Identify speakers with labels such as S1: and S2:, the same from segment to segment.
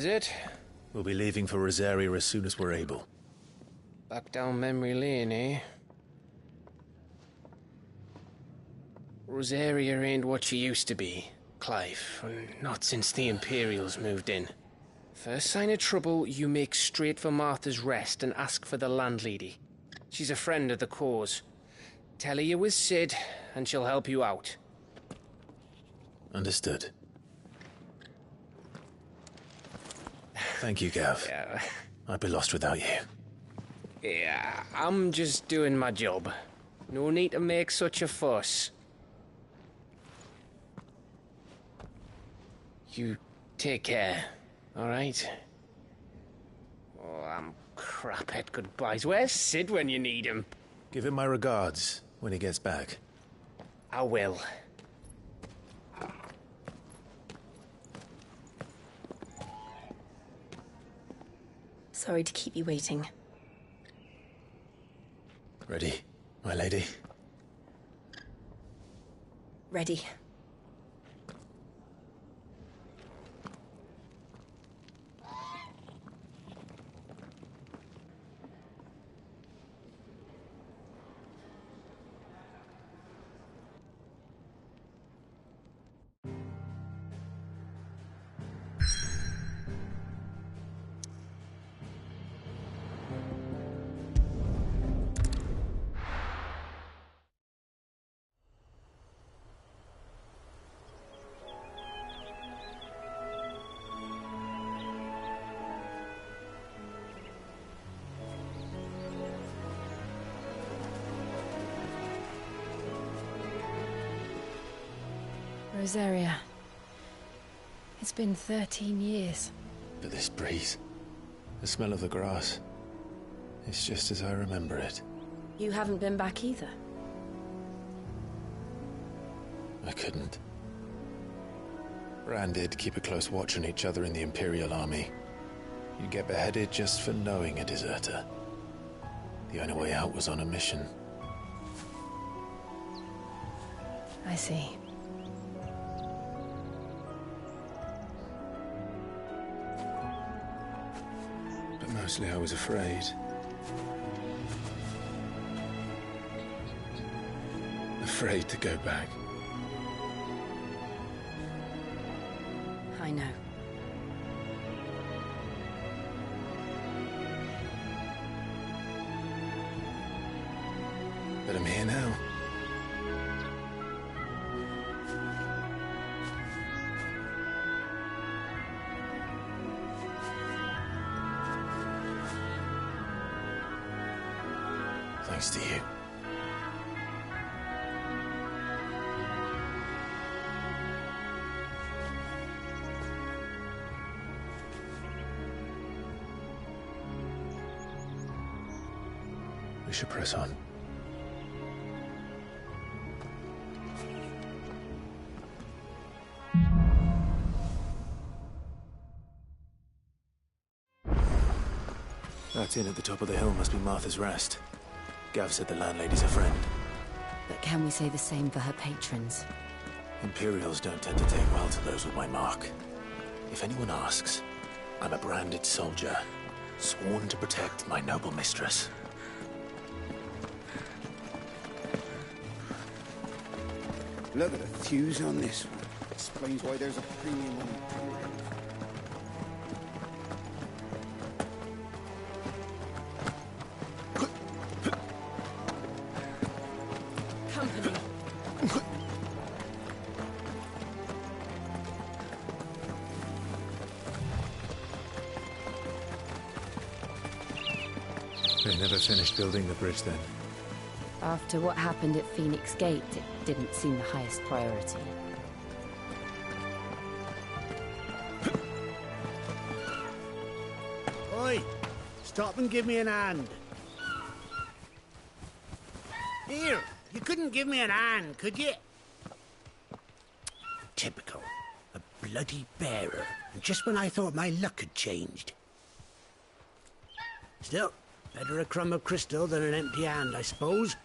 S1: Is it?
S2: We'll be leaving for Rosaria as soon as we're able.
S1: Back down memory lane, eh? Rosaria ain't what she used to be, Clive. Not since the Imperials moved in. First sign of trouble, you make straight for Martha's Rest and ask for the landlady. She's a friend of the cause. Tell her you was Sid, and she'll help you out.
S2: Understood. Thank you, Gav.
S1: Yeah.
S2: I'd be lost without you.
S1: Yeah, I'm just doing my job. No need to make such a fuss. You take care, alright? Oh, I'm crap at goodbyes. Where's Sid when you need him?
S2: Give him my regards when he gets back.
S1: I will.
S3: Sorry to keep you waiting.
S2: Ready, my lady?
S3: Ready. Rosaria. It's been 13 years.
S2: But this breeze, the smell of the grass, it's just as I remember it.
S3: You haven't been back either.
S2: I couldn't. Bran did keep a close watch on each other in the Imperial Army. You'd get beheaded just for knowing a deserter. The only way out was on a mission.
S3: I see.
S2: Mostly I was afraid. Afraid to go back.
S3: I know.
S2: But I'm here now. Thanks to you. We should press on. That inn at the top of the hill must be Martha's Rest. Gav said the landlady's a friend.
S3: But can we say the same for her patrons?
S2: Imperials don't tend to take well to those with my mark. If anyone asks, I'm a branded soldier, sworn to protect my noble mistress.
S4: Look at the fuse on this one. Explains why there's a premium on it.
S2: They never finished building the bridge then.
S3: After what happened at Phoenix Gate, it didn't seem the highest priority.
S5: Oi! Stop and give me an hand. Here, you couldn't give me an hand, could you? Typical. A bloody bearer. And just when I thought my luck had changed. Still, better a crumb of crystal than an empty hand, I suppose.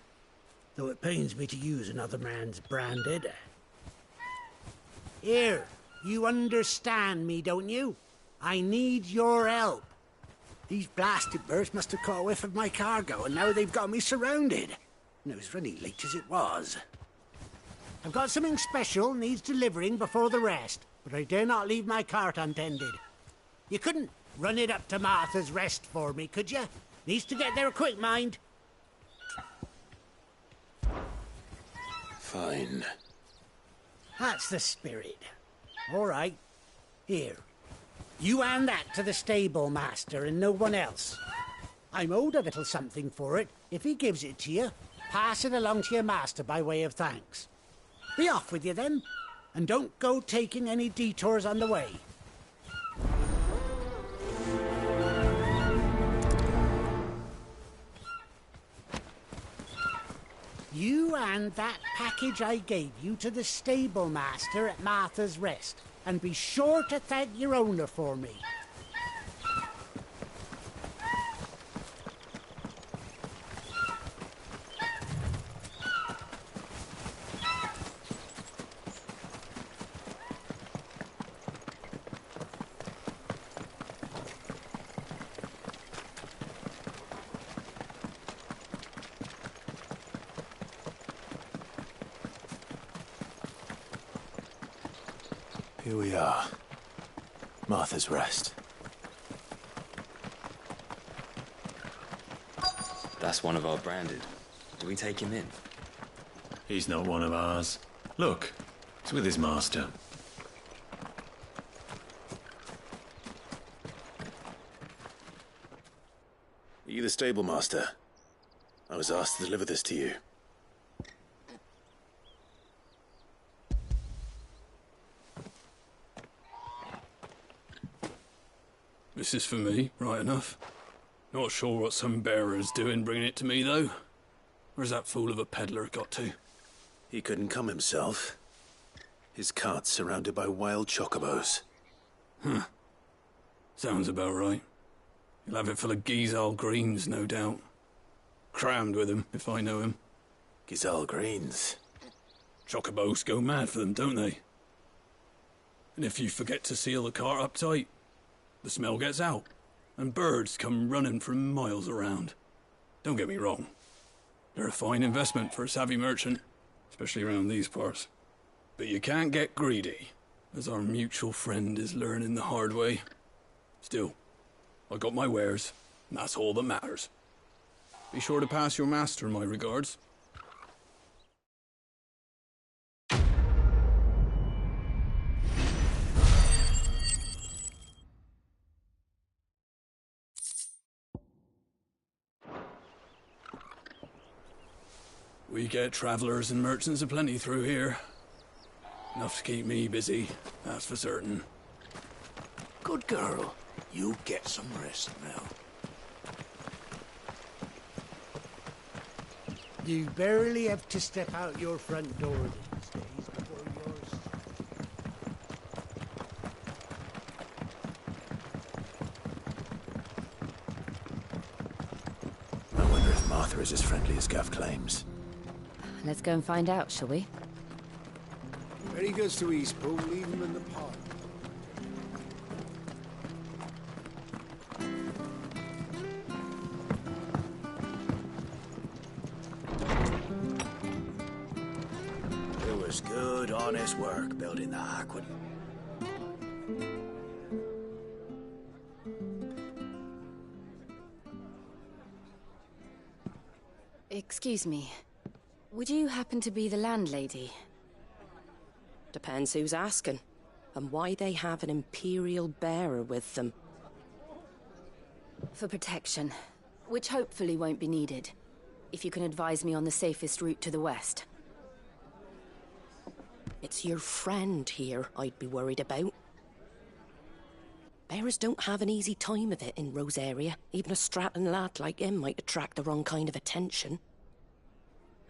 S5: Though it pains me to use another man's branded. Here, you understand me, don't you? I need your help. These blasted birds must have caught a whiff of my cargo, and now they've got me surrounded. And it was running late as it was. I've got something special needs delivering before the rest, but I dare not leave my cart untended. You couldn't run it up to Martha's Rest for me, could you? Needs to get there quick, mind.
S2: Fine.
S5: That's the spirit. All right. Here. You hand that to the stable master and no one else. I'm owed a little something for it. If he gives it to you, pass it along to your master by way of thanks. Be off with you then, and don't go taking any detours on the way. You hand that package I gave you to the stable master at Martha's Rest, and be sure to thank your owner for me.
S2: Here we are. Martha's Rest.
S6: That's one of our branded. Do we take him in?
S7: He's not one of ours. Look, he's with his master.
S2: Are you the stable master? I was asked to deliver this to you.
S8: This is for me, right enough. Not sure what some bearer's doing bringing it to me, though. Where's that fool of a peddler got to?
S2: He couldn't come himself. His cart's surrounded by wild chocobos.
S8: Huh. Sounds about right. He'll have it full of Gizal greens, no doubt. Crammed with him, if I know him.
S2: Gizal greens.
S8: Chocobos go mad for them, don't they? And if you forget to seal the cart up tight, the smell gets out, and birds come running from miles around. Don't get me wrong. They're a fine investment for a savvy merchant, especially around these parts. But you can't get greedy, as our mutual friend is learning the hard way. Still, I got my wares, and that's all that matters. Be sure to pass your master my regards. We get travellers and merchants aplenty through here. Enough to keep me busy, that's for certain.
S9: Good girl. You get some rest now.
S5: You barely have to step out your front door these days before yours.
S2: I wonder if Martha is as friendly as Gav claims.
S3: Let's go and find out, shall we?
S4: When he goes to Eastpool, leave him in the pod.
S9: It was good, honest work building the aqueduct.
S3: Excuse me. Would you happen to be the landlady?
S10: Depends who's asking, and why they have an Imperial bearer with them.
S3: For protection, which hopefully won't be needed. If you can advise me on the safest route to the west.
S10: It's your friend here I'd be worried about. Bearers don't have an easy time of it in Rose area. Even a Stratton lad like him might attract the wrong kind of attention.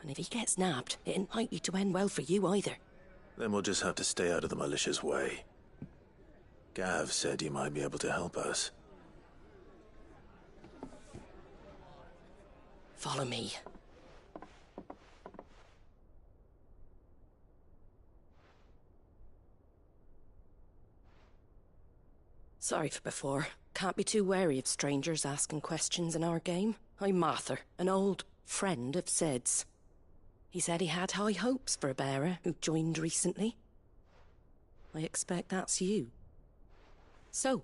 S10: And if he gets nabbed, it ain't likely to end well for you either.
S2: Then we'll just have to stay out of the malicious way. Gav said he might be able to help us.
S10: Follow me. Sorry for before. Can't be too wary of strangers asking questions in our game. I'm Martha, an old friend of Sid's. He said he had high hopes for a bearer who joined recently. I expect that's you. So,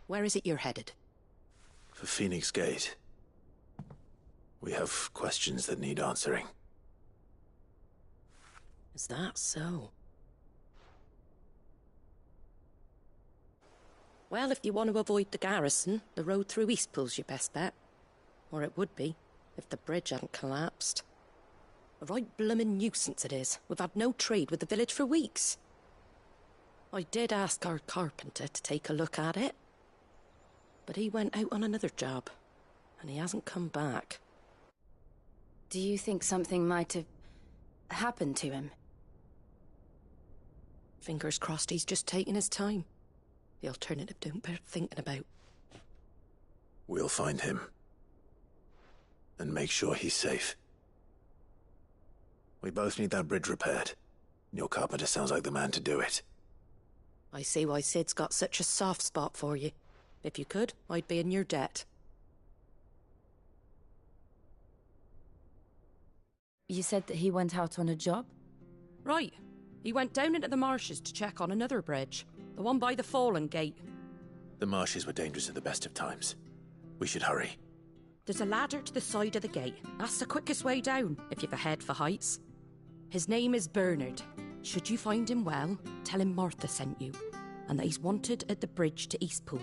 S10: where is it you're headed?
S2: For Phoenix Gate. We have questions that need answering.
S10: Is that so? Well, if you want to avoid the garrison, the road through Eastpool's your best bet. Or it would be, if the bridge hadn't collapsed. A right bloomin' nuisance it is. We've had no trade with the village for weeks. I did ask our carpenter to take a look at it. But he went out on another job, and he hasn't come back.
S3: Do you think something might have happened to him?
S10: Fingers crossed he's just taking his time. The alternative don't bear thinking about.
S2: We'll find him. And make sure he's safe. We both need that bridge repaired. Your carpenter sounds like the man to do it.
S10: I see why Sid's got such a soft spot for you. If you could, I'd be in your debt.
S3: You said that he went out on a job?
S10: Right. He went down into the marshes to check on another bridge. The one by the Fallen Gate.
S2: The marshes were dangerous at the best of times. We should hurry.
S10: There's a ladder to the side of the gate. That's the quickest way down, if you've a head for heights. His name is Bernard. Should you find him well, tell him Martha sent you, and that he's wanted at the bridge to Eastpool.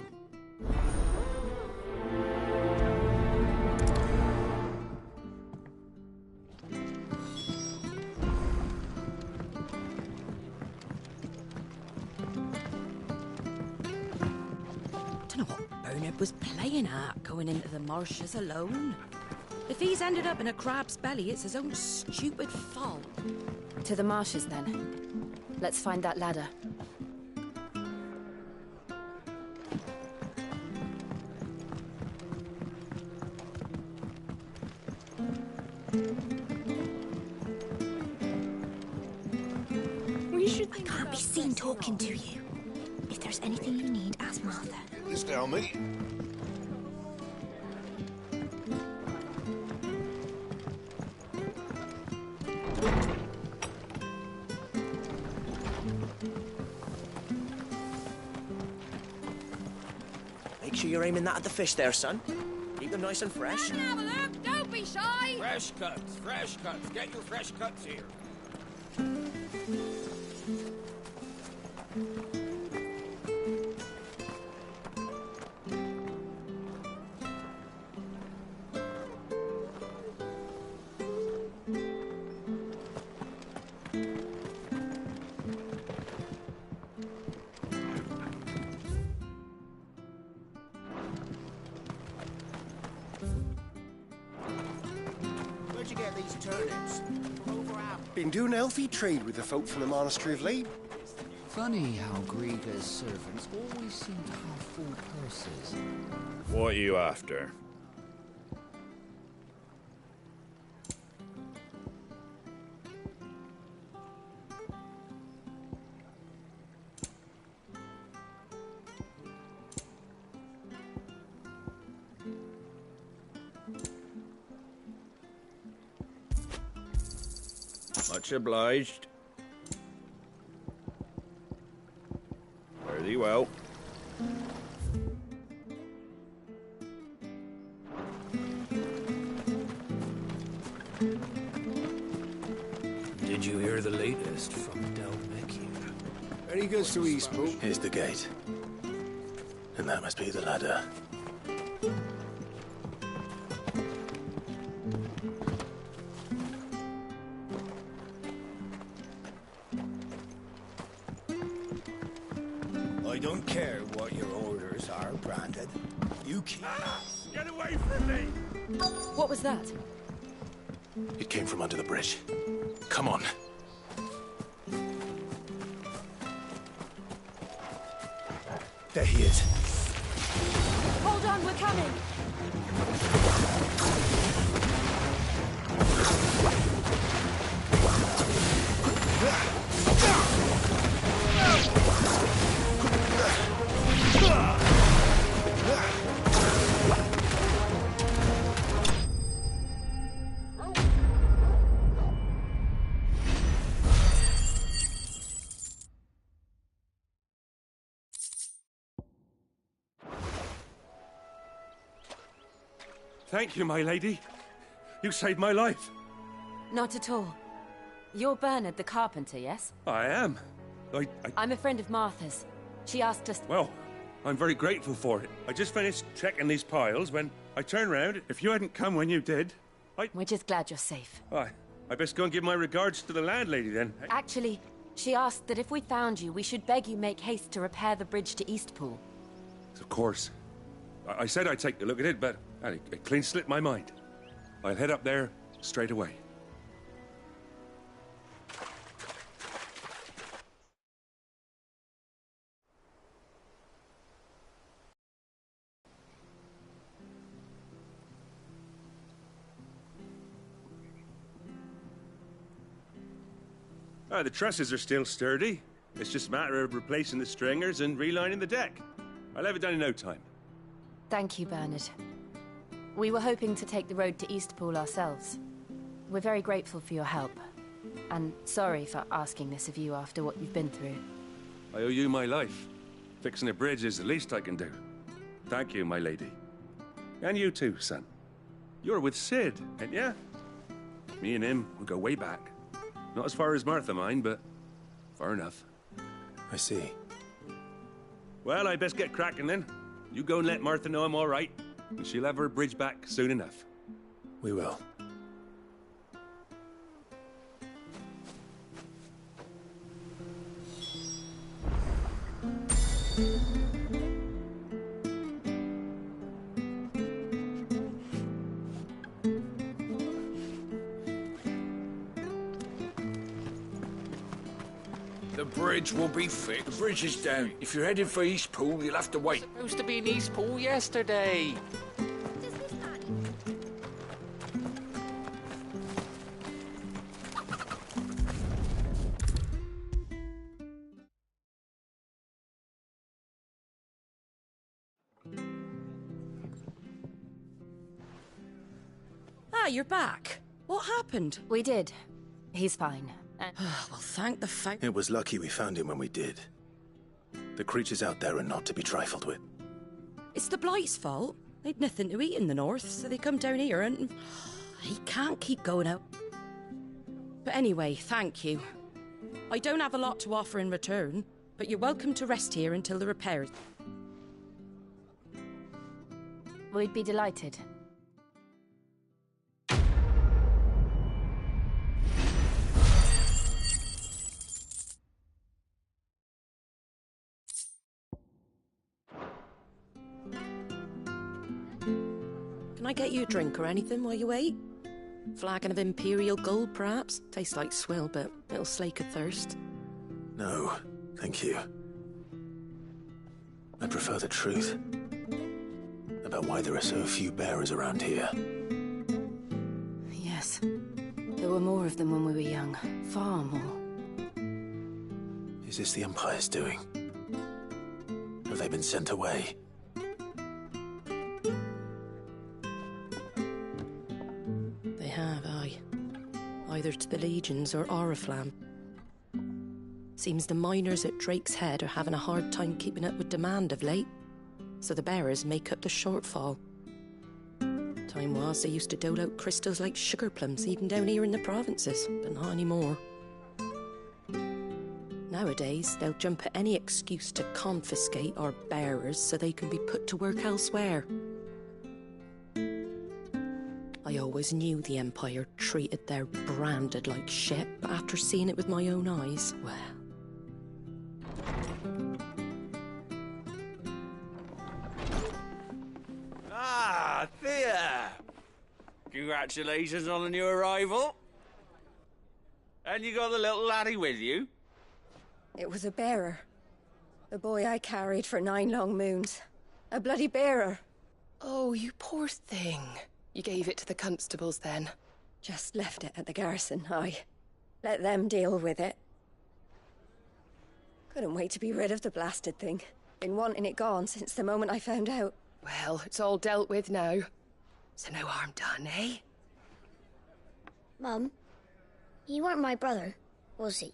S10: Don't know what Bernard was playing at, going into the marshes alone. If he's ended up in a crab's belly, it's his own stupid fault.
S3: To the marshes, then. Let's find that ladder.
S11: I can't be seen talking to you. If there's anything you need, ask Martha.
S12: Just tell me.
S13: Make sure you're aiming that at the fish there, son. Keep them nice and fresh.
S14: Come and have a look, don't be shy!
S15: Fresh cuts, fresh cuts. Get your fresh cuts here.
S5: Where'd you get these turnips?
S16: Been doing healthy trade with the folk from the monastery of late.
S4: Funny how Griega's servants always seem to have full purses.
S15: What are you after? Much obliged. Fare thee well.
S9: Did you hear the latest from Delmecchia?
S4: Very good to Eastpool.
S2: Here's the gate. And that must be the ladder.
S9: I don't care what your orders are, Brandon. You keep...
S15: Get away from me!
S3: What was that?
S2: It came from under the bridge. Come on. There he is.
S3: Hold on, we're coming!
S15: Thank you, my lady. You saved my life.
S3: Not at all. You're Bernard the carpenter, yes?
S15: I am.
S3: I'm a friend of Martha's. She asked us...
S15: Well, I'm very grateful for it. I just finished checking these piles when I turned round. If you hadn't come when you did,
S3: We're just glad you're safe.
S15: I best go and give my regards to the landlady then.
S3: Actually, she asked that if we found you, we should beg you make haste to repair the bridge to Eastpool.
S15: Of course. I said I'd take a look at it, but it clean slipped my mind. I'll head up there straight away. The trusses are still sturdy. It's just a matter of replacing the stringers and relining the deck. I'll have it done in no time.
S3: Thank you, Bernard. We were hoping to take the road to Eastpool ourselves. We're very grateful for your help. And sorry for asking this of you after what you've been through.
S15: I owe you my life. Fixing a bridge is the least I can do. Thank you, my lady. And you too, son. You're with Sid, ain't ya? Me and him will go way back. Not as far as Martha, mind, but far enough.
S2: I see.
S15: Well, I best get cracking then. You go and let Martha know I'm all right, and she'll have her bridge back soon enough.
S2: We will.
S12: The bridge will be fixed. The bridge is down. If you're heading for Eastpool, you'll have to wait.
S1: Supposed to be in Eastpool yesterday.
S10: Ah, you're back. What happened?
S3: We did. He's fine.
S10: Well, thank the fact...
S2: It was lucky we found him when we did. The creatures out there are not to be trifled with.
S10: It's the Blight's fault. They'd nothing to eat in the north, so they come down here and... He can't keep going out. But anyway, thank you. I don't have a lot to offer in return, but you're welcome to rest here until the repairs.
S3: We'd be delighted.
S10: Can I get you a drink or anything while you wait? Flagon of Imperial Gold, perhaps? Tastes like swill, but it'll slake a thirst.
S2: No, thank you. I prefer the truth. About why there are so few bearers around here.
S3: Yes. There were more of them when we were young. Far more.
S2: Is this the Empire's doing? Have they been sent away?
S10: They have, aye. Either to the Legions or Oriflamme. Seems the miners at Drake's Head are having a hard time keeping up with demand of late, so the bearers make up the shortfall. Time was they used to dole out crystals like sugar plums even down here in the provinces, but not anymore. Nowadays, they'll jump at any excuse to confiscate our bearers so they can be put to work elsewhere. I always knew the Empire treated their branded like shit, but after seeing it with my own eyes, well...
S17: Ah, Thea! Congratulations on the new arrival. And you got the little laddie with you?
S18: It was a bearer. The boy I carried for 9 long moons. A bloody bearer.
S19: Oh, you poor thing. You gave it to the constables then?
S18: Just left it at the garrison, aye. Let them deal with it. Couldn't wait to be rid of the blasted thing. Been wanting it gone since the moment I found out.
S19: Well, it's all dealt with now. So no harm done, eh?
S11: Mum, you weren't my brother, was he?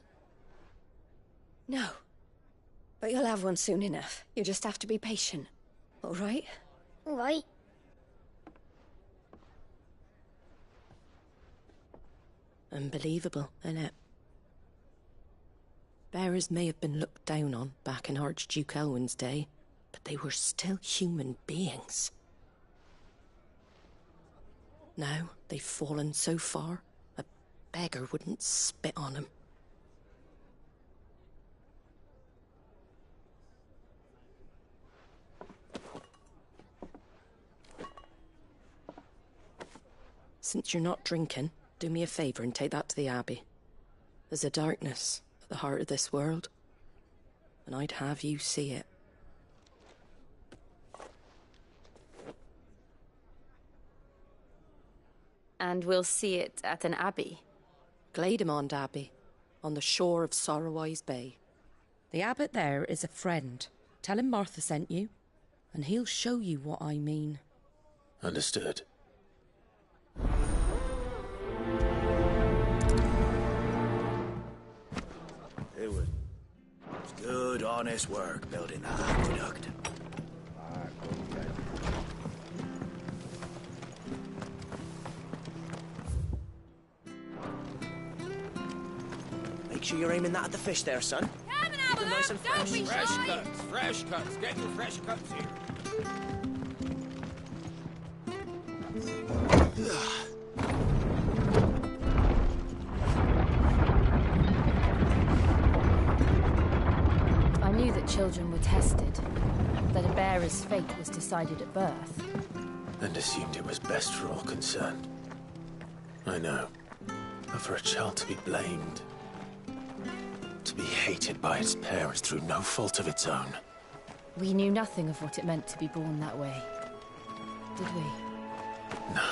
S18: No. But you'll have one soon enough. You just have to be patient. All right?
S11: All right.
S10: Unbelievable, innit? Bearers may have been looked down on back in Archduke Elwin's day, but they were still human beings. Now they've fallen so far, a beggar wouldn't spit on them. Since you're not drinking, do me a favour and take that to the Abbey. There's a darkness at the heart of this world, and I'd have you see it.
S3: And we'll see it at an abbey?
S10: Glademond Abbey, on the shore of Sorrowwise Bay. The abbot there is a friend. Tell him Martha sent you, and he'll show you what I mean.
S2: Understood.
S9: It was good, honest work building that aqueduct.
S13: Make sure you're aiming that at the fish there, son.
S14: Come and have a
S13: Nice
S14: look,
S13: and
S14: don't
S13: fresh.
S14: be
S4: Fresh
S14: shy.
S4: cuts, fresh cuts. Get your fresh cuts here.
S3: I knew that children were tested, that a bearer's fate was decided at birth.
S2: And assumed it was best for all concerned. I know. But for a child to be blamed, to be hated by its parents through no fault of its own.
S3: We knew nothing of what it meant to be born that way, did we?
S2: No.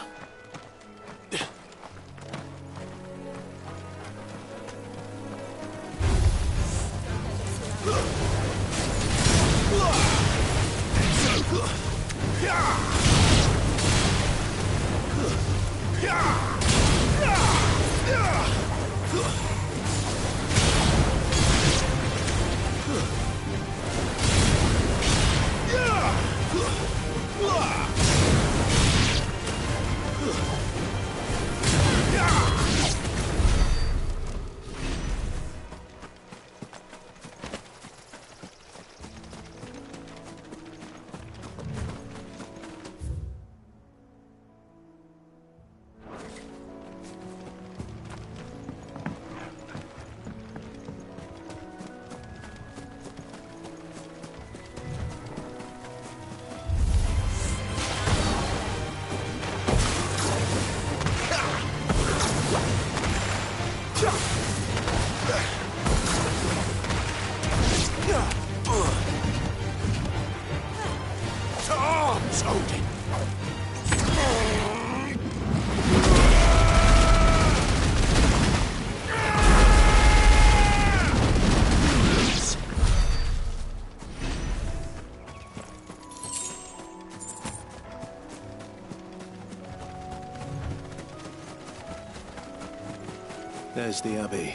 S2: There's the Abbey.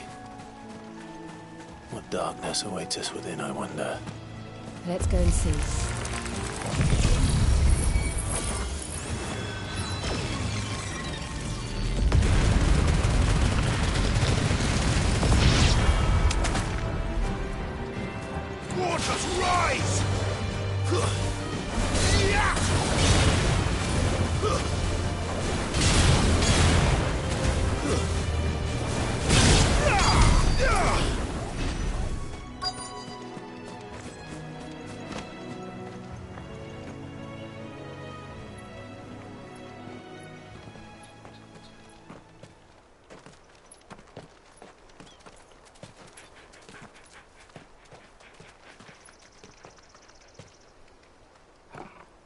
S2: What darkness awaits us within, I wonder.
S3: Let's go and see.
S12: Waters rise!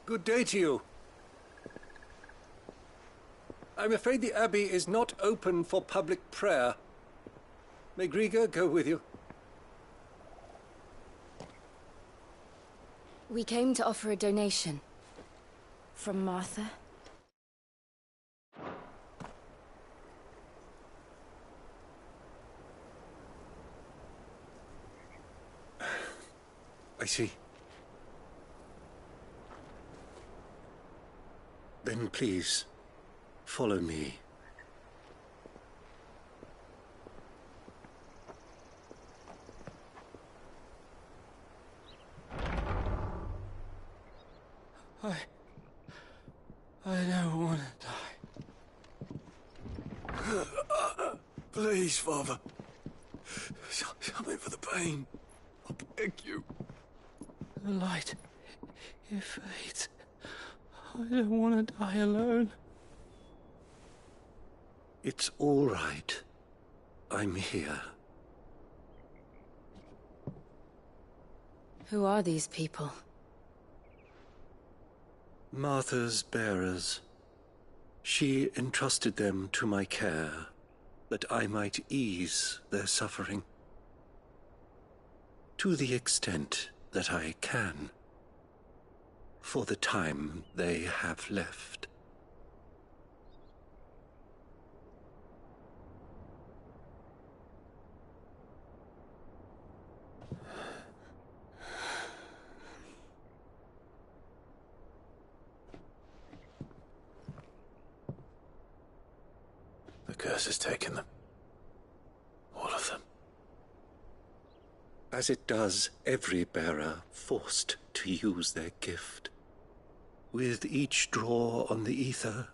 S16: Good day to you. I'm afraid the Abbey is not open for public prayer. May Grieger go with you?
S3: We came to offer a donation. From Martha.
S16: I see. Then please, follow me.
S12: I don't want to die. Please, Father. Something for the pain. I beg you.
S17: The light, it fades. I don't want to die alone.
S16: It's all right. I'm here.
S3: Who are these people?
S16: Martha's bearers. She entrusted them to my care, that I might ease their suffering. To the extent that I can, for the time they have left.
S2: The curse has taken them. All of them.
S16: As it does every bearer forced to use their gift. With each draw on the ether,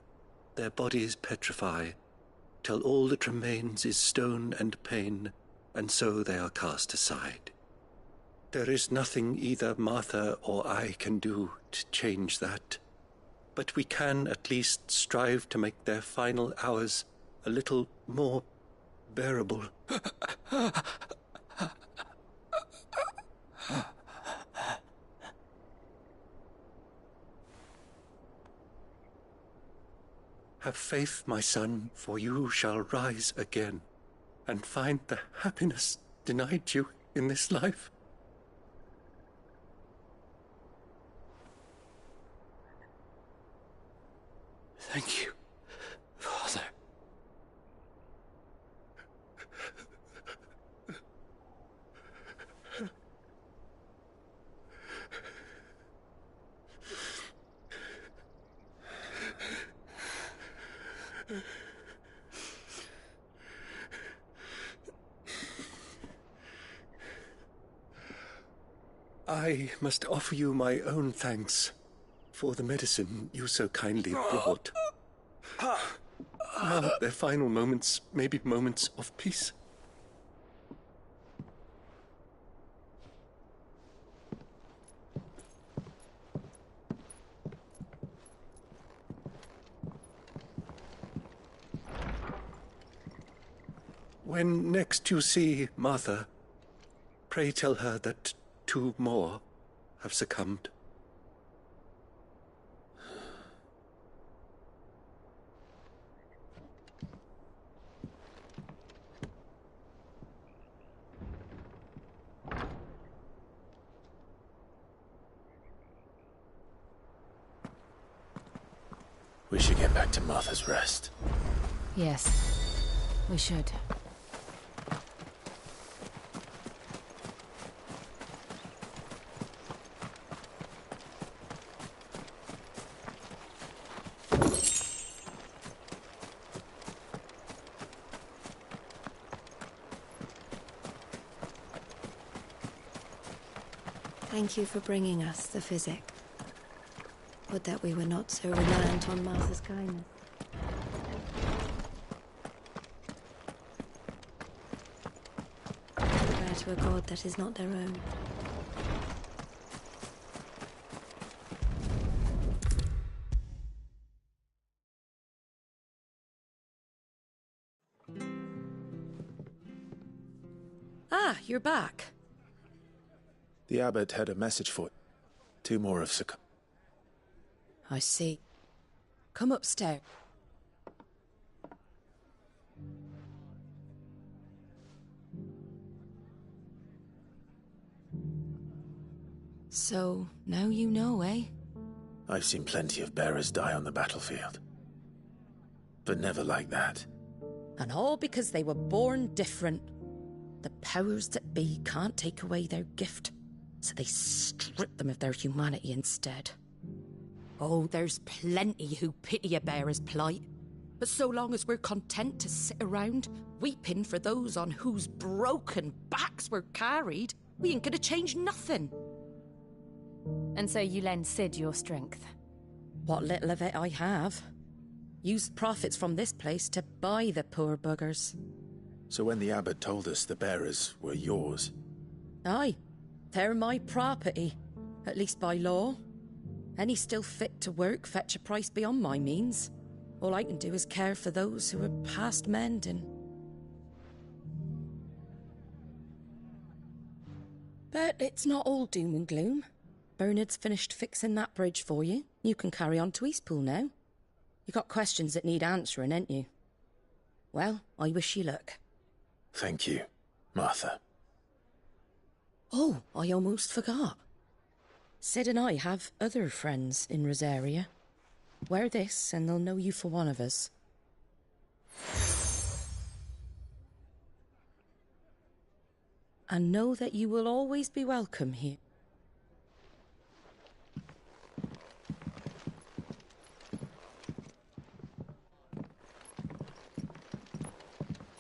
S16: their bodies petrify, till all that remains is stone and pain, and so they are cast aside. There is nothing either Martha or I can do to change that, but we can at least strive to make their final hours a little more bearable. Have faith, my son, for you shall rise again and find the happiness denied you in this life.
S17: Thank you, Father.
S16: I must offer you my own thanks for the medicine you so kindly brought. Now their final moments may be moments of peace. When next you see Martha, pray tell her that 2 more have succumbed.
S2: We should get back to Martha's Rest.
S3: Yes, we should.
S18: Thank you for bringing us the physic. Would that we were not so reliant on Martha's kindness. Prayer to a god that is not their own.
S10: Ah, you're back.
S2: The abbot had a message for you. 2 more have succumbed.
S10: I see. Come upstairs. So, now you know, eh?
S2: I've seen plenty of bearers die on the battlefield. But never like that.
S10: And all because they were born different. The powers that be can't take away their gift, so they strip them of their humanity instead. Oh, there's plenty who pity a bearer's plight. But so long as we're content to sit around, weeping for those on whose broken backs we're carried, we ain't gonna change nothing.
S3: And so you lend Sid your strength?
S10: What little of it I have. Used profits from this place to buy the poor buggers.
S2: So when the abbot told us the bearers were yours...
S10: Aye, they're my property, at least by law. Any still fit to work fetch a price beyond my means. All I can do is care for those who are past mending. But it's not all doom and gloom. Bernard's finished fixing that bridge for you. You can carry on to Eastpool now. You got questions that need answering, ain't you? Well, I wish you luck.
S2: Thank you, Martha.
S10: Oh, I almost forgot. Sid and I have other friends in Rosaria. Wear this and they'll know you for one of us. And know that you will always be welcome here.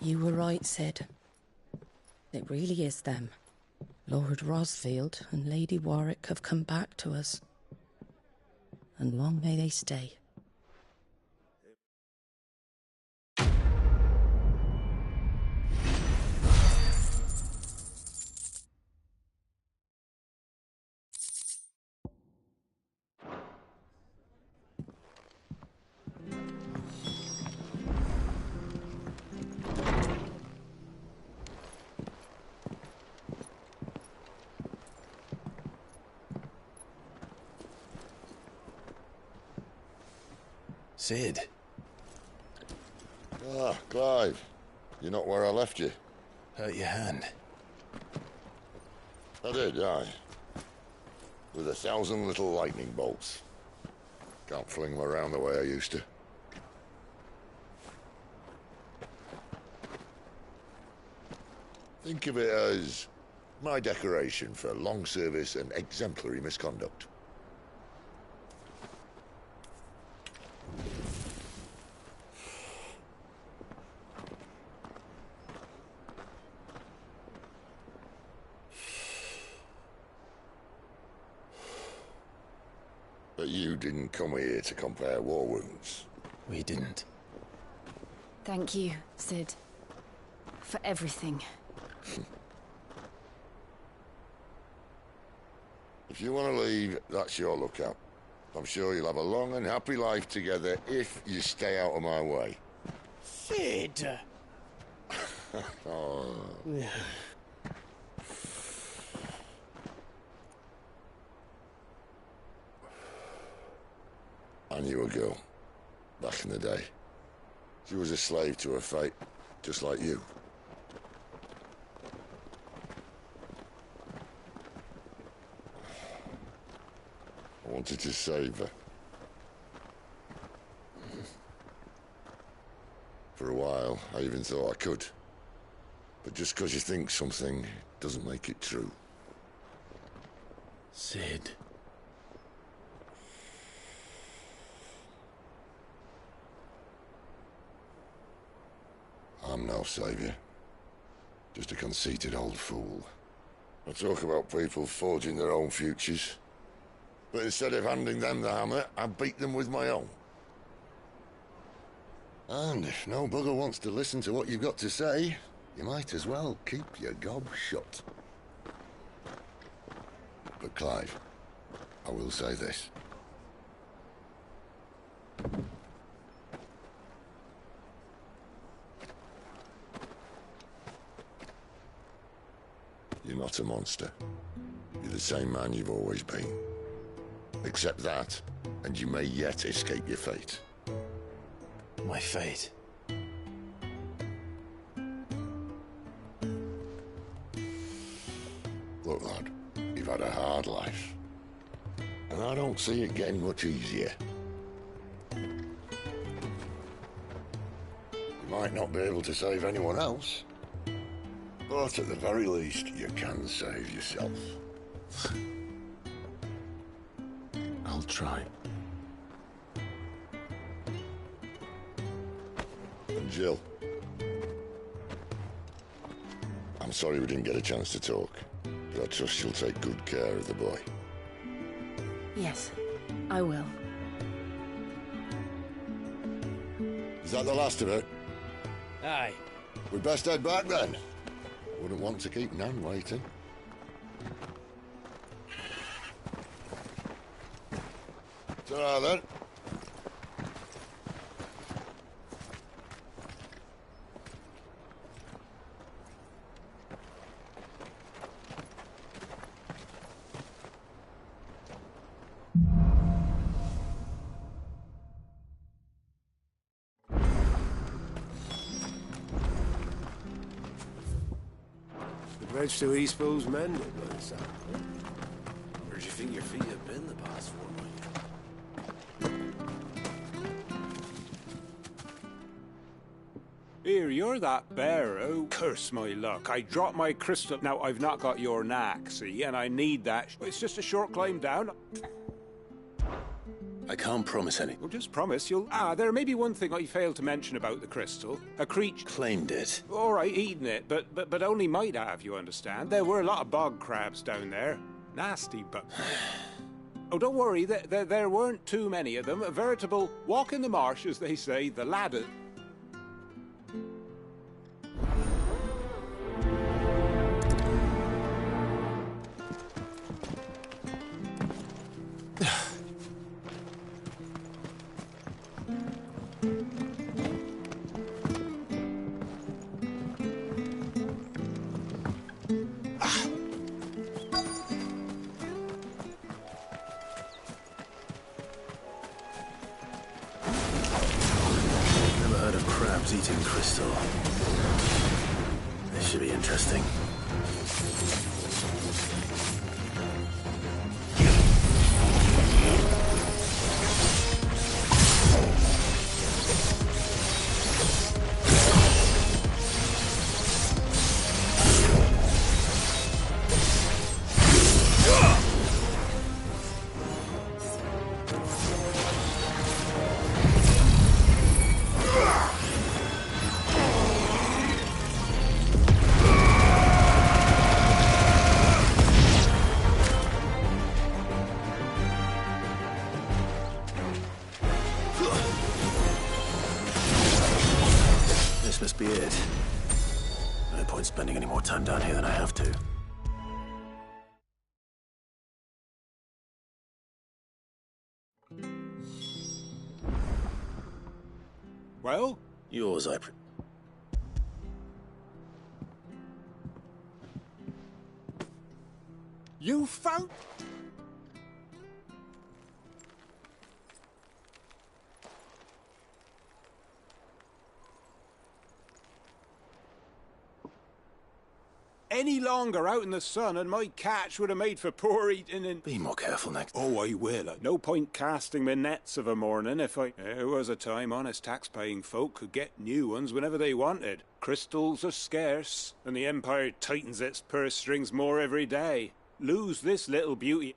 S10: You were right, Sid. It really is them. Lord Rosfield and Lady Warwick have come back to us. And long may they stay.
S2: Sid.
S20: Ah, Clive. You're not where I left you.
S2: Hurt your hand.
S20: I did, aye. With 1,000 little lightning bolts. Can't fling them around the way I used to. Think of it as my decoration for long service and exemplary misconduct. But you didn't come here to compare war wounds.
S2: We didn't.
S3: Thank you, Sid. For everything.
S20: If you want to leave, that's your lookout. I'm sure you'll have a long and happy life together if you stay out of my way.
S13: Sid!
S20: Oh. I knew a girl, back in the day. She was a slave to her fate, just like you. I wanted to save her. For a while, I even thought I could. But just because you think something doesn't make it true.
S2: Sid.
S20: I'm no savior. Just a conceited old fool. I talk about people forging their own futures. But instead of handing them the hammer, I beat them with my own. And if no bugger wants to listen to what you've got to say, you might as well keep your gob shut. But Clive, I will say this. You're not a monster. You're the same man you've always been. Accept that, and you may yet escape your fate.
S2: My fate?
S20: Look, lad, you've had a hard life. And I don't see it getting much easier. You might not be able to save anyone else, but at the very least, you can save yourself.
S2: I'll try.
S20: And Jill, I'm sorry we didn't get a chance to talk, but I trust you'll take good care of the boy.
S3: Yes, I will.
S20: Is that the last of it?
S1: Aye.
S20: We'd best head back then. Wouldn't want to keep Nan waiting. Ta-ra then.
S12: The bridge to East Pool's mended, by the sound of it. Where do you think your feet have been the past 4 months?
S4: Here, you're that bearer. Curse my luck. I dropped my crystal. Now, I've not got your knack, see, and I need that. It's just a short climb down.
S2: I can't promise any.
S4: Well, just promise you'll... there may be one thing I failed to mention about the crystal. A creature...
S2: Claimed it.
S4: All right, eaten it, but only might have, you understand. There were a lot of bog crabs down there. Nasty, but... Oh, don't worry, there weren't too many of them. A veritable walk in the marsh, as they say, the ladder...
S2: Never heard of crabs eating crystal. This should be interesting. This must be it. No point spending any more time down here than I have to.
S4: Well?
S2: Yours,
S4: You found... Any longer out in the sun and my catch would have made for poor eating and...
S2: Be more careful next.
S4: Oh, I will. No point casting my nets of a morning if I... There was a time honest tax-paying folk could get new ones whenever they wanted. Crystals are scarce, and the Empire tightens its purse strings more every day. Lose this little beauty...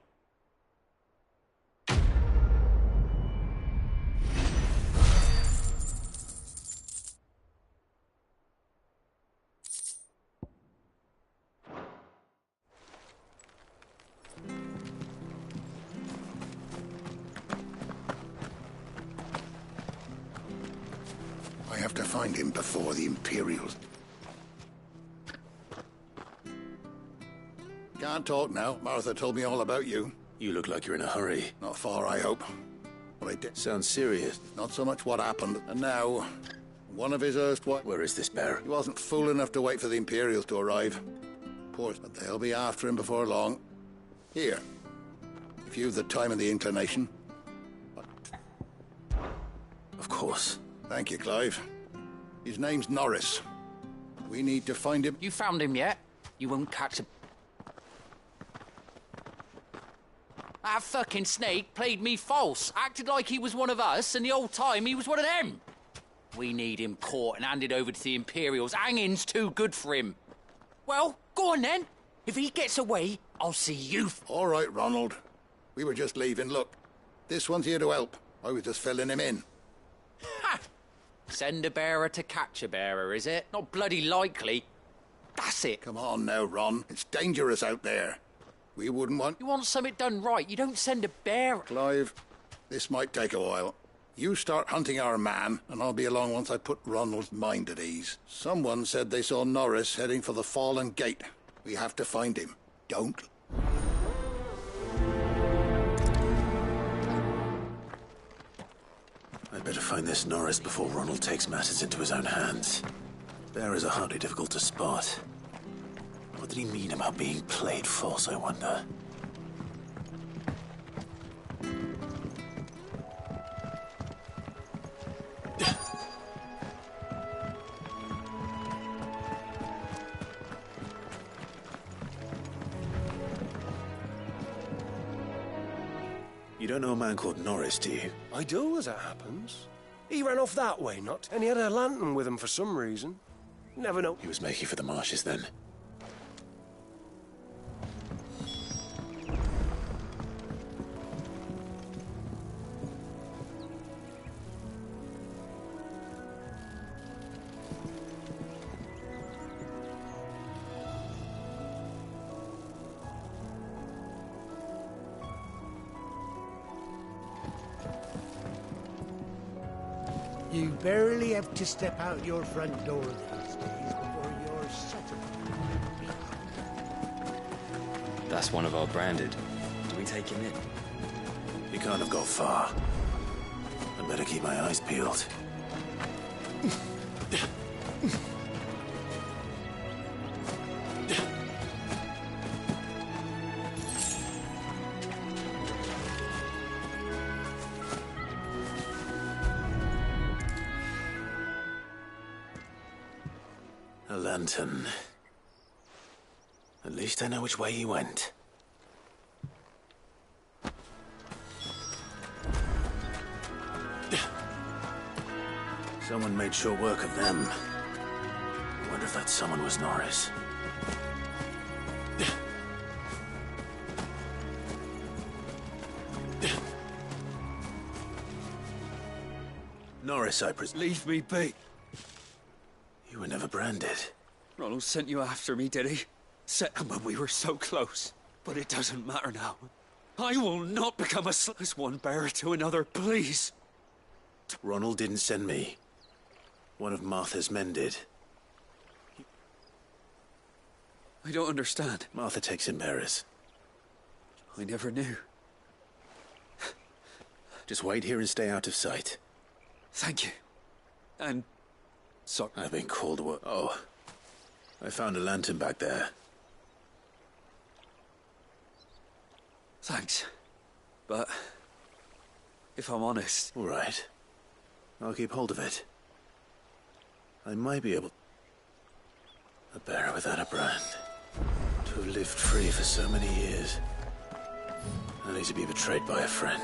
S9: I have to find him before the Imperials. Can't talk now. Martha told me all about you.
S2: You look like you're in a hurry.
S9: Not far, I hope. What I did...
S2: Sounds serious.
S9: Not so much what happened, and now... One of his erstwhile...
S2: Where is this bear?
S9: He wasn't fool enough to wait for the Imperials to arrive. Poor... But they'll be after him before long. Here. If you've the time and the inclination.
S2: Of course.
S9: Thank you, Clive. His name's Norris. We need to find him.
S21: You found him yet? You won't catch him. That fucking snake played me false, acted like he was one of us, and the whole time he was one of them. We need him caught and handed over to the Imperials. Hanging's too good for him. Well, go on then. If he gets away, I'll see you.
S9: All right, Ronald. We were just leaving. Look, this one's here to help. I was just filling him in.
S21: Ha! Send a bearer to catch a bearer, is it? Not bloody likely. That's it.
S9: Come on now, Ron. It's dangerous out there. We wouldn't want...
S21: You want something done right. You don't send a bear...
S9: Clive, this might take a while. You start hunting our man, and I'll be along once I put Ronald's mind at ease. Someone said they saw Norris heading for the Fallen Gate. We have to find him. Don't.
S2: I'd better find this Norris before Ronald takes matters into his own hands. Bearers are hardly difficult to spot. What did he mean about being played false, I wonder? You don't know a man called Norris, do you?
S12: I do, as it happens. He ran off that way, not, and he had a lantern with him for some reason. You never know.
S2: He was making for the marshes then.
S5: You barely have to step out your front door these days before you're settled.
S6: That's one of our branded. Do we take him in?
S2: He can't have got far. I'd better keep my eyes peeled. A lantern. At least I know which way he went. Someone made sure work of them. I wonder if that someone was Norris. Norris, I presume.
S8: Leave me be.
S2: You were never branded.
S8: Ronald sent you after me, did he? But we were so close. But it doesn't matter now. I will not become as one bearer to another, please.
S2: Ronald didn't send me. One of Martha's men did.
S8: I don't understand.
S2: Martha takes in bearers.
S8: I never knew.
S2: Just wait here and stay out of sight.
S8: Thank you. And... sorry.
S2: I've been called away. Oh. I found a lantern back there.
S8: Thanks. But... if I'm honest...
S2: All right. I'll keep hold of it. I might be able... A bearer without a brand. To have lived free for so many years. Only to be betrayed by a friend.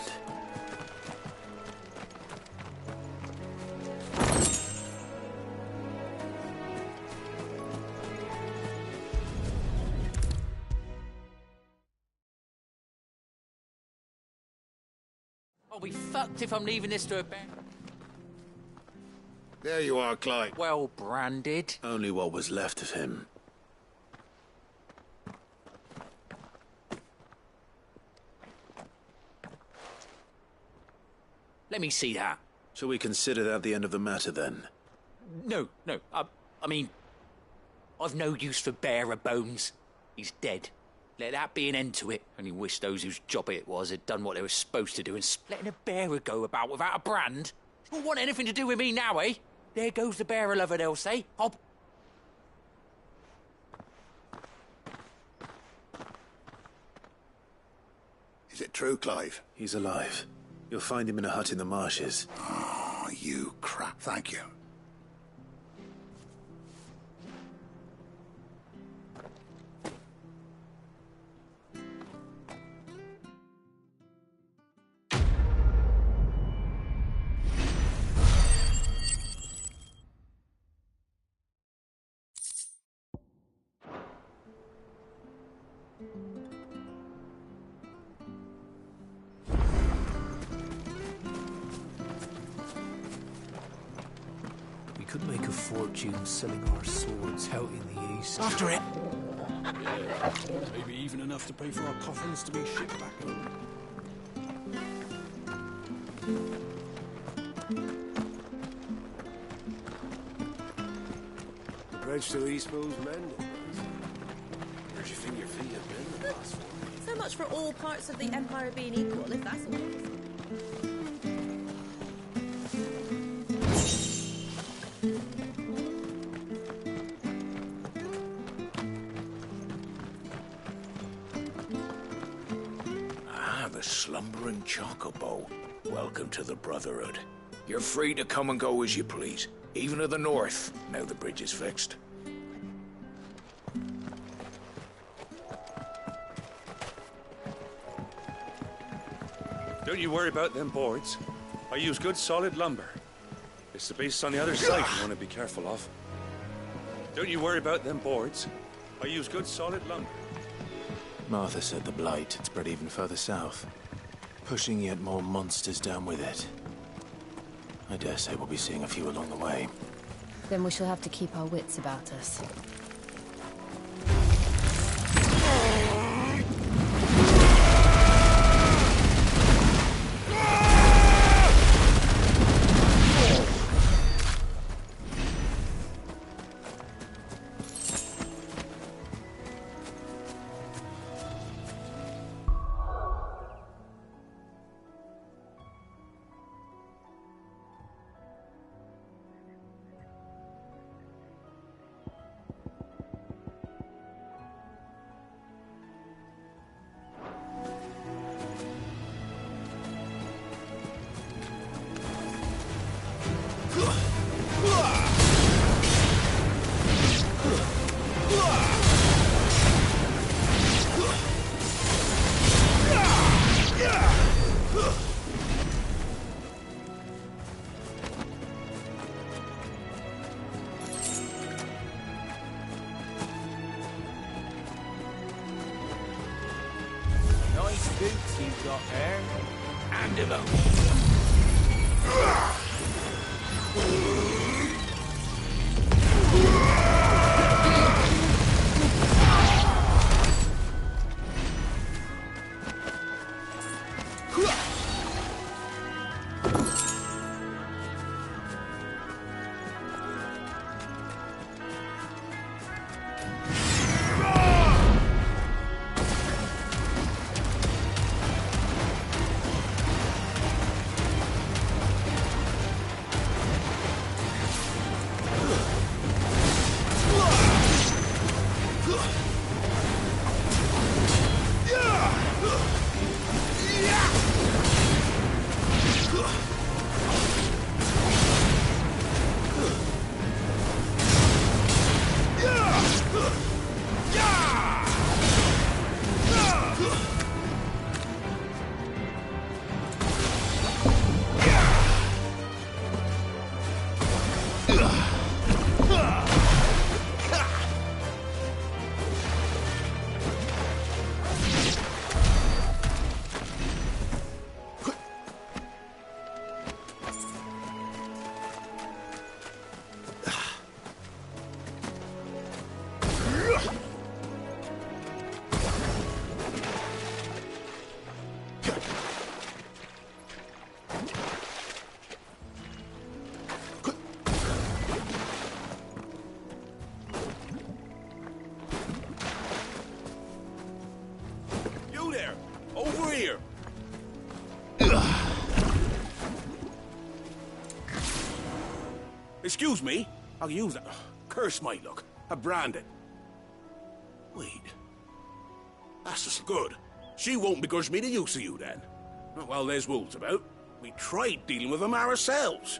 S21: I'll be fucked if I'm leaving this to a bear.
S9: There you are, Clyde.
S21: Well branded.
S2: Only what was left of him.
S21: Let me see that.
S2: Shall we consider that the end of the matter, then?
S21: No. I mean... I've no use for bearer bones. He's dead. Let that be an end to it. Only wish those whose job it was had done what they were supposed to do and letting a bearer go about without a brand. You don't want anything to do with me now, eh? There goes the bearer lover, they'll say.
S9: Is it true, Clive?
S2: He's alive. You'll find him in a hut in the marshes.
S9: Oh, you crap. Thank you.
S22: We could make a fortune selling our swords out in the east.
S5: After it!
S8: Yeah, maybe even enough to pay for our coffins to be shipped back home.
S12: The bridge to East Pool's mended. Where'd you think your feet have been the last 4 weeks?
S7: So much for all parts of the Empire being equal, if that's all it is.
S22: Slumbering chocobo. Welcome to the Brotherhood. You're free to come and go as you please, even to the north, now the bridge is fixed.
S15: Don't you worry about them boards. I use good solid lumber. It's the beasts on the other side you want to be careful of. Don't you worry about them boards. I use good solid lumber.
S2: Martha said the blight had spread even further south, pushing yet more monsters down with it. I dare say we'll be seeing a few along the way.
S3: Then we shall have to keep our wits about us.
S17: Nice boots you've got there.
S22: Hand him out.
S23: Excuse me, I'll use that. Curse my luck. A branded. Wait. That's just good. She won't begrudge me the use of you then. Well, there's wolves about. We tried dealing with them ourselves.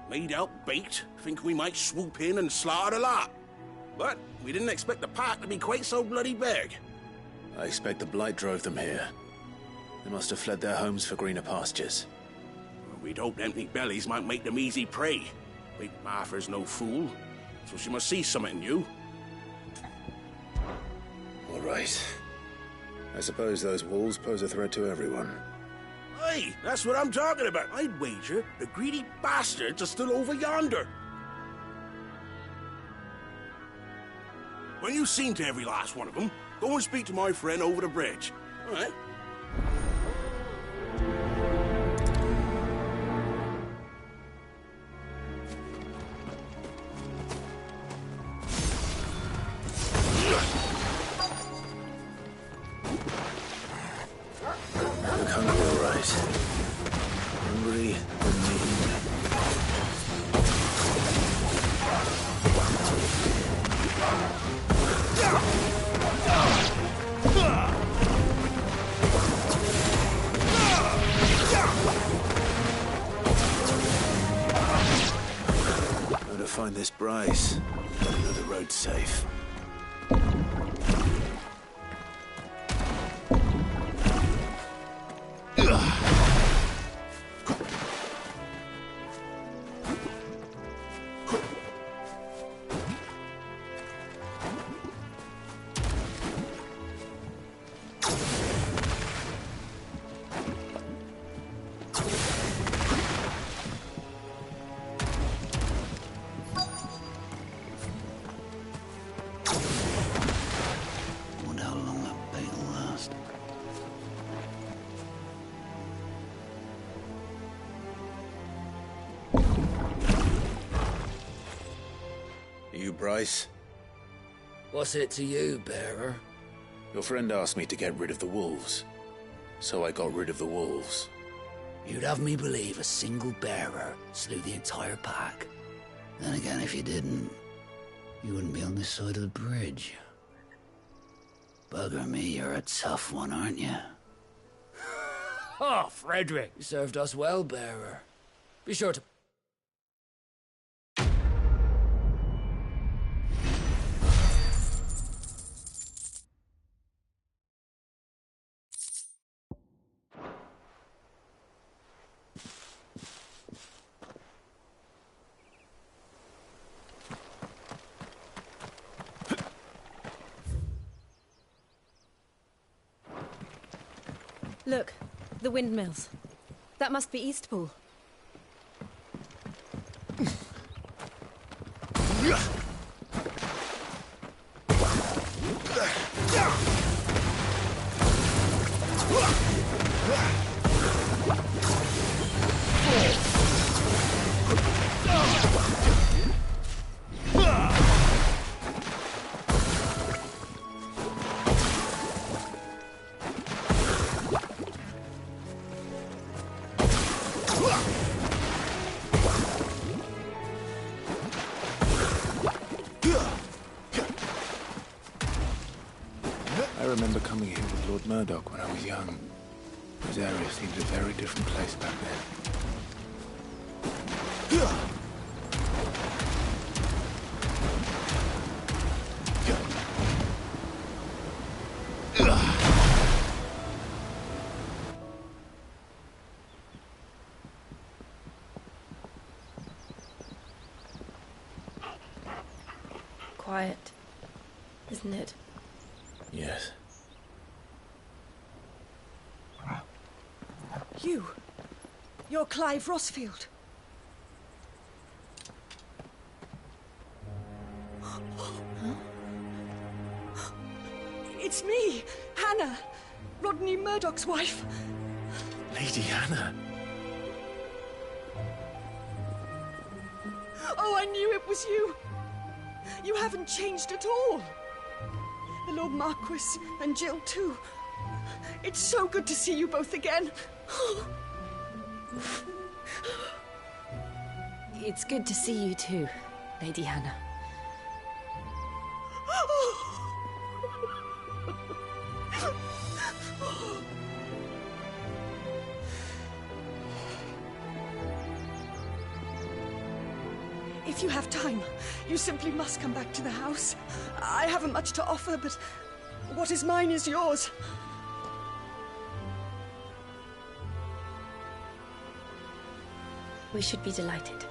S23: Laid out bait, think we might swoop in and slaughter the lot. But we didn't expect the pack to be quite so bloody big.
S2: I expect the blight drove them here. They must have fled their homes for greener pastures.
S23: We'd hoped empty bellies might make them easy prey. But Martha's no fool, so she must see something in you.
S2: All right. I suppose those wolves pose a threat to everyone.
S23: Hey, that's what I'm talking about. I'd wager the greedy bastards are still over yonder. When you've seen to every last one of them, go and speak to my friend over the bridge. All right?
S2: Look hungry, all right. Hungry and mean. Gotta find this Bryce. I know the road's safe.
S22: Wonder how long that bait will last.
S2: You, Bryce?
S22: What's it to you, bearer?
S2: Your friend asked me to get rid of the wolves. So I got rid of the wolves.
S22: You'd have me believe a single bearer slew the entire pack. Then again, if you didn't, you wouldn't be on this side of the bridge. Bugger me, you're a tough one, aren't you? Oh, Frederick! You served us well, bearer. Be sure to...
S3: Look, the windmills. That must be Eastpool.
S2: I remember coming here with Lord Murdoch when I was young. This area seemed a very different place back then.
S18: Quiet, isn't it?
S2: Yes.
S11: You're Clive Rossfield. It's me, Hannah, Rodney Murdoch's wife.
S2: Lady Hannah.
S11: Oh, I knew it was you. You haven't changed at all. The Lord Marquis and Jill too. It's so good to see you both again.
S3: It's good to see you too, Lady Hannah.
S11: If you have time, you simply must come back to the house. I haven't much to offer, but what is mine is yours.
S3: We should be delighted.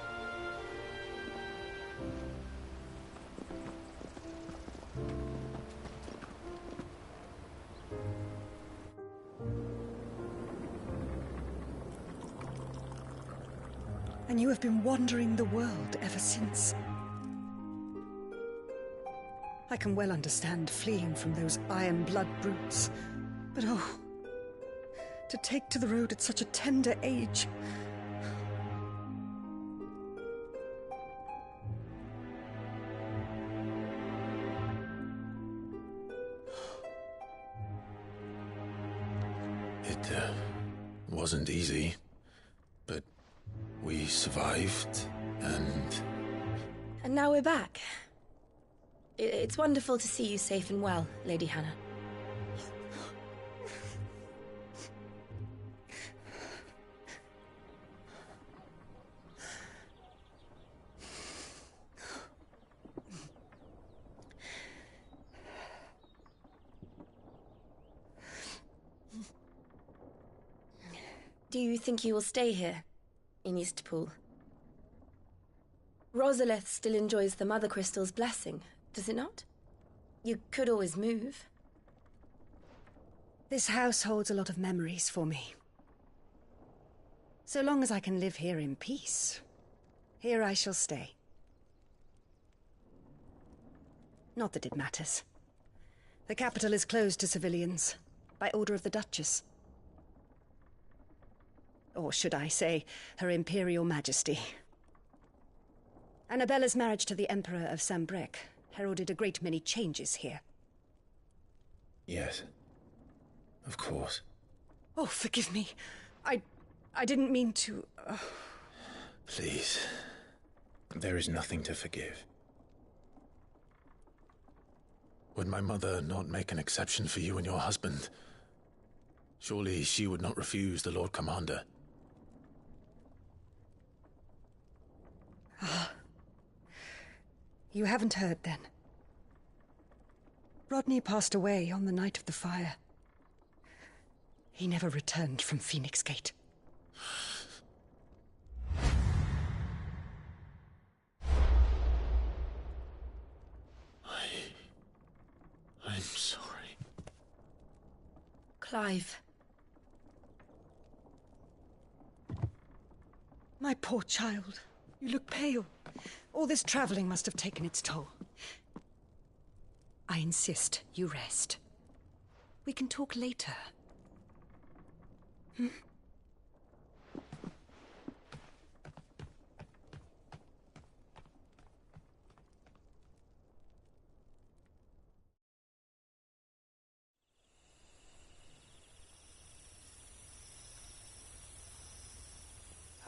S11: And you have been wandering the world ever since. I can well understand fleeing from those iron blood brutes. But oh, to take to the road at such a tender age.
S2: It wasn't easy, but we survived, and...
S3: And now we're back. It's wonderful to see you safe and well, Lady Hannah. Do you think you will stay here, in Eastpool? Rosalith still enjoys the Mother Crystal's blessing, does it not? You could always move.
S11: This house holds a lot of memories for me. So long as I can live here in peace, here I shall stay. Not that it matters. The capital is closed to civilians, by order of the Duchess. Or should I say, Her Imperial Majesty. Annabella's marriage to the Emperor of Sambrec heralded a great many changes here.
S2: Yes. Of course.
S11: Oh, forgive me. I didn't mean to...
S2: Please. There is nothing to forgive. Would my mother not make an exception for you and your husband? Surely she would not refuse the Lord Commander.
S11: Ah. You haven't heard, then. Rodney passed away on the night of the fire. He never returned from Phoenix Gate.
S2: I'm sorry.
S3: Clive.
S11: My poor child. You look pale. All this traveling must have taken its toll. I insist you rest. We can talk later. Hmm?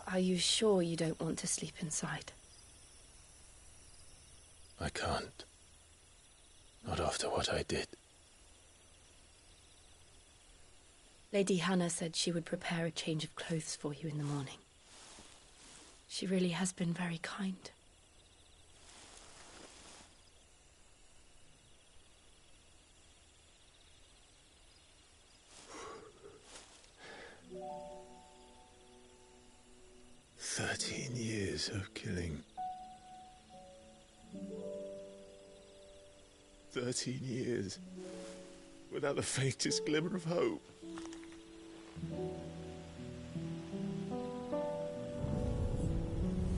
S3: Are you sure you don't want to sleep inside?
S2: I can't. Not after what I did.
S3: Lady Hannah said she would prepare a change of clothes for you in the morning. She really has been very kind.
S2: Years of killing. 13 years without the faintest glimmer of hope.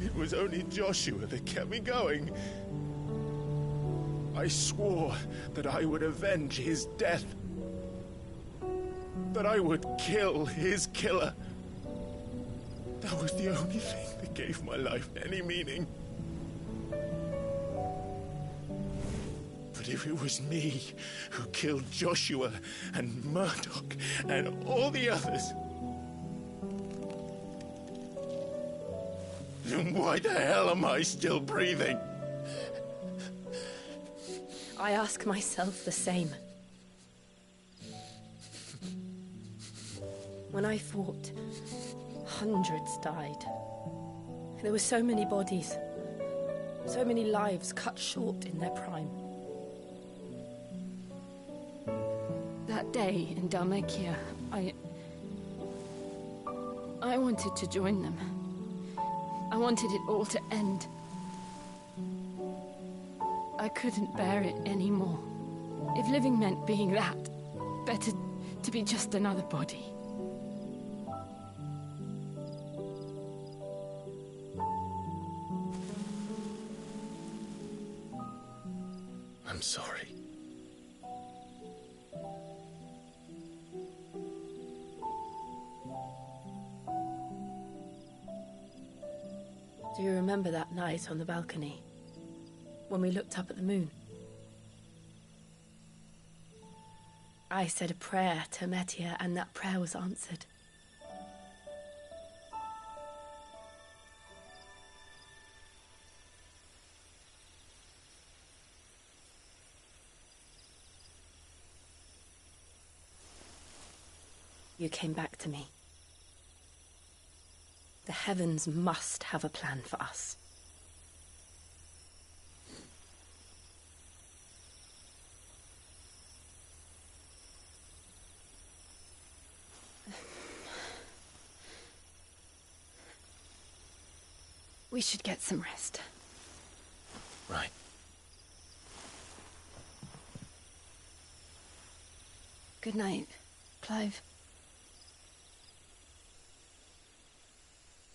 S2: It was only Joshua that kept me going. I swore that I would avenge his death. That I would kill his killer. That was the only thing that gave my life any meaning. But if it was me who killed Joshua and Murdoch and all the others, then why the hell am I still breathing?
S3: I ask myself the same. When I fought, hundreds died. There were so many bodies, so many lives cut short in their prime. That day in Dalmekia, I wanted to join them. I wanted it all to end. I couldn't bear it anymore. If living meant being that, better to be just another body.
S2: I'm sorry.
S3: Do you remember that night on the balcony? When we looked up at the moon? I said a prayer to Metia, and that prayer was answered. You came back to me. The heavens must have a plan for us. We should get some rest.
S2: Right.
S3: Good night, Clive.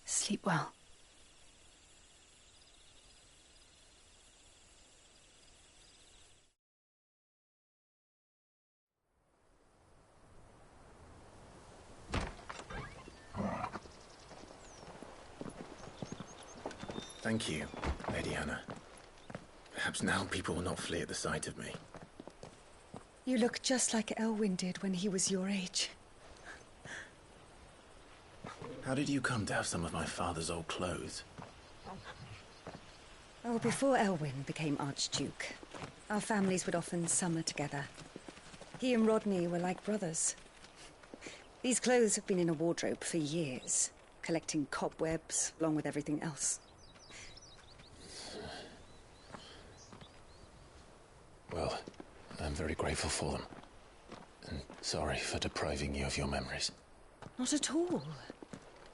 S3: Sleep well.
S2: Thank you, Lady Hannah. Perhaps now people will not flee at the sight of me.
S11: You look just like Elwyn did when he was your age.
S2: How did you come to have some of my father's old clothes?
S11: Oh, before Elwyn became Archduke, our families would often summer together. He and Rodney were like brothers. These clothes have been in a wardrobe for years, collecting cobwebs along with everything else.
S2: Well, I'm very grateful for them. And sorry for depriving you of your memories.
S11: Not at all.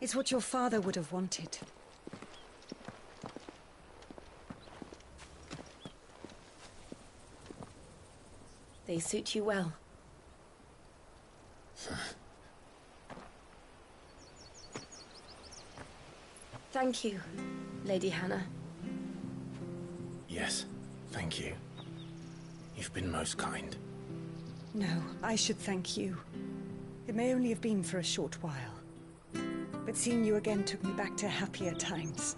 S11: It's what your father would have wanted.
S3: They suit you well. Thank you, Lady Hannah.
S2: Yes, thank you. You've been most kind.
S11: No, I should thank you. It may only have been for a short while, but seeing you again took me back to happier times.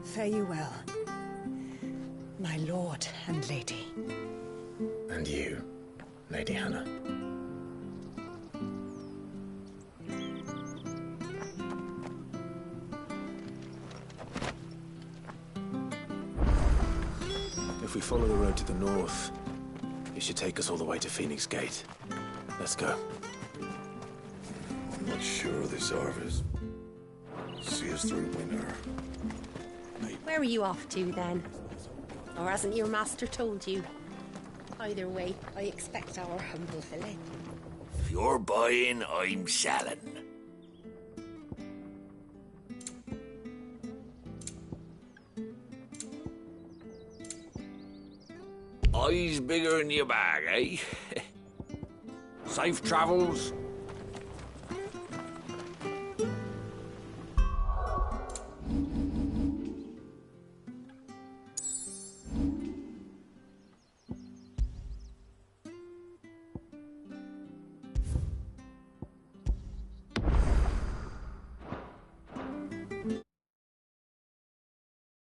S11: Fare you well, my lord and lady.
S2: And you, Lady Hannah. If we follow the road to the north, it should take us all the way to Phoenix Gate. Let's go.
S20: I'm not sure this harvest. See us through winter.
S14: Where are you off to, then? Or hasn't your master told you? Either way, I expect our humble fillet.
S12: If you're buying, I'm selling. Eyes bigger in your bag, eh? Safe travels,